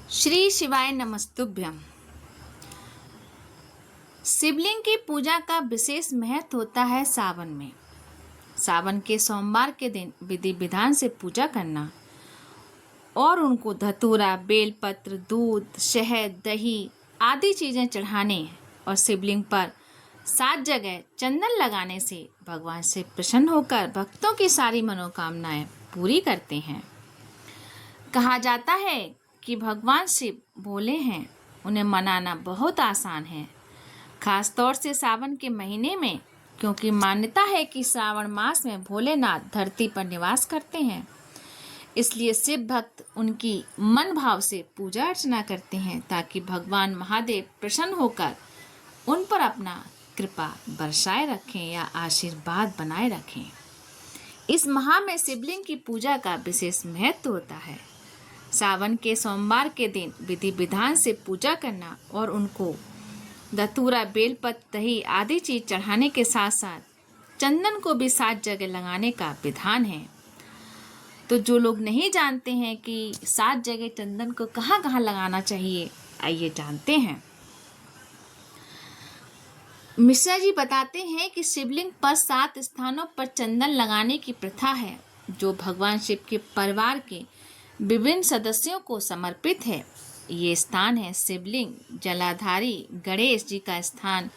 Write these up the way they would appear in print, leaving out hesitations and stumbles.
श्री शिवाय नमस्तुभ्यम। शिवलिंग की पूजा का विशेष महत्व होता है सावन में। सावन के सोमवार के दिन विधि विधान से पूजा करना और उनको धतूरा, बेलपत्र, दूध, शहद, दही आदि चीज़ें चढ़ाने और शिवलिंग पर 7 जगह चंदन लगाने से भगवान से प्रसन्न होकर भक्तों की सारी मनोकामनाएं पूरी करते हैं। कहा जाता है कि भगवान शिव भोले हैं, उन्हें मनाना बहुत आसान है, खास तौर से सावन के महीने में, क्योंकि मान्यता है कि श्रावण मास में भोलेनाथ धरती पर निवास करते हैं। इसलिए शिव भक्त उनकी मन भाव से पूजा अर्चना करते हैं ताकि भगवान महादेव प्रसन्न होकर उन पर अपना कृपा बरसाए रखें या आशीर्वाद बनाए रखें। इस माह में शिवलिंग की पूजा का विशेष महत्व होता है। सावन के सोमवार के दिन विधि विधान से पूजा करना और उनको धतूरा, बेलपत्र, दही आदि चीज चढ़ाने के साथ साथ चंदन को भी 7 जगह लगाने का विधान है। तो जो लोग नहीं जानते हैं कि 7 जगह चंदन को कहाँ कहाँ लगाना चाहिए, आइए जानते हैं। मिश्रा जी बताते हैं कि शिवलिंग पर 7 स्थानों पर चंदन लगाने की प्रथा है, जो भगवान शिव के परिवार के विभिन्न सदस्यों को समर्पित है। ये स्थान है शिवलिंग, जलाधारी, गणेश जी का स्थान,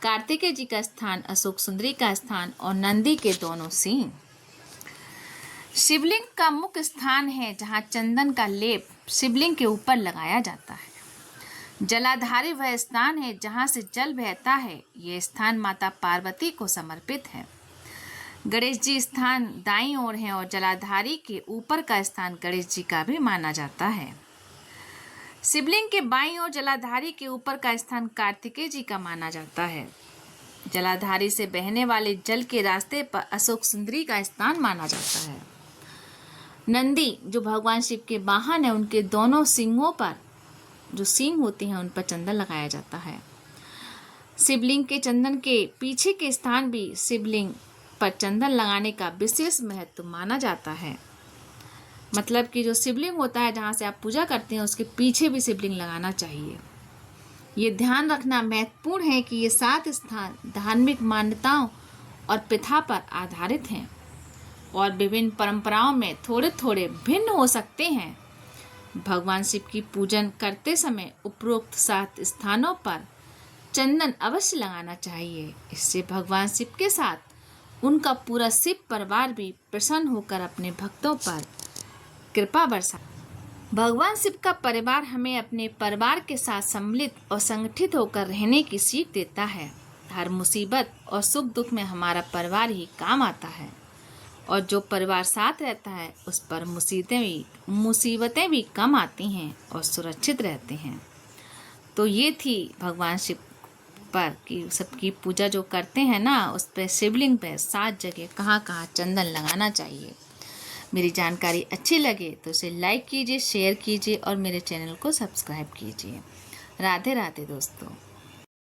कार्तिकेय जी का स्थान, अशोक सुंदरी का स्थान और नंदी के दोनों सिंह। शिवलिंग का मुख्य स्थान है जहाँ चंदन का लेप शिवलिंग के ऊपर लगाया जाता है। जलाधारी वह स्थान है जहाँ से जल बहता है। ये स्थान माता पार्वती को समर्पित है। गणेश जी स्थान दाईं ओर है और जलाधारी के ऊपर का स्थान गणेश जी का भी माना जाता है। शिवलिंग के बाईं ओर जलाधारी के ऊपर का स्थान कार्तिकेय जी का माना जाता है। जलाधारी से बहने वाले जल के रास्ते पर अशोक सुंदरी का स्थान माना जाता है। नंदी जो भगवान शिव के वाहन है, उनके दोनों सिंगों पर जो सींग होती हैं उन पर चंदन लगाया जाता है। शिवलिंग के चंदन के पीछे के स्थान भी शिवलिंग पर चंदन लगाने का विशेष महत्व माना जाता है। मतलब कि जो शिवलिंग होता है जहाँ से आप पूजा करते हैं उसके पीछे भी शिवलिंग लगाना चाहिए। ये ध्यान रखना महत्वपूर्ण है कि ये 7 स्थान धार्मिक मान्यताओं और प्रथा पर आधारित हैं और विभिन्न परंपराओं में थोड़े थोड़े भिन्न हो सकते हैं। भगवान शिव की पूजन करते समय उपरोक्त 7 स्थानों पर चंदन अवश्य लगाना चाहिए। इससे भगवान शिव के साथ उनका पूरा शिव परिवार भी प्रसन्न होकर अपने भक्तों पर कृपा बरसा। भगवान शिव का परिवार हमें अपने परिवार के साथ सम्मिलित और संगठित होकर रहने की सीख देता है। हर मुसीबत और सुख दुख में हमारा परिवार ही काम आता है और जो परिवार साथ रहता है उस पर मुसीबतें भी कम आती हैं और सुरक्षित रहते हैं। तो ये थी भगवान शिव पर कि सबकी पूजा जो करते हैं ना, उस पर शिवलिंग पे 7 जगह कहाँ कहाँ चंदन लगाना चाहिए। मेरी जानकारी अच्छी लगे तो उसे लाइक कीजिए, शेयर कीजिए और मेरे चैनल को सब्सक्राइब कीजिए। राधे राधे दोस्तों।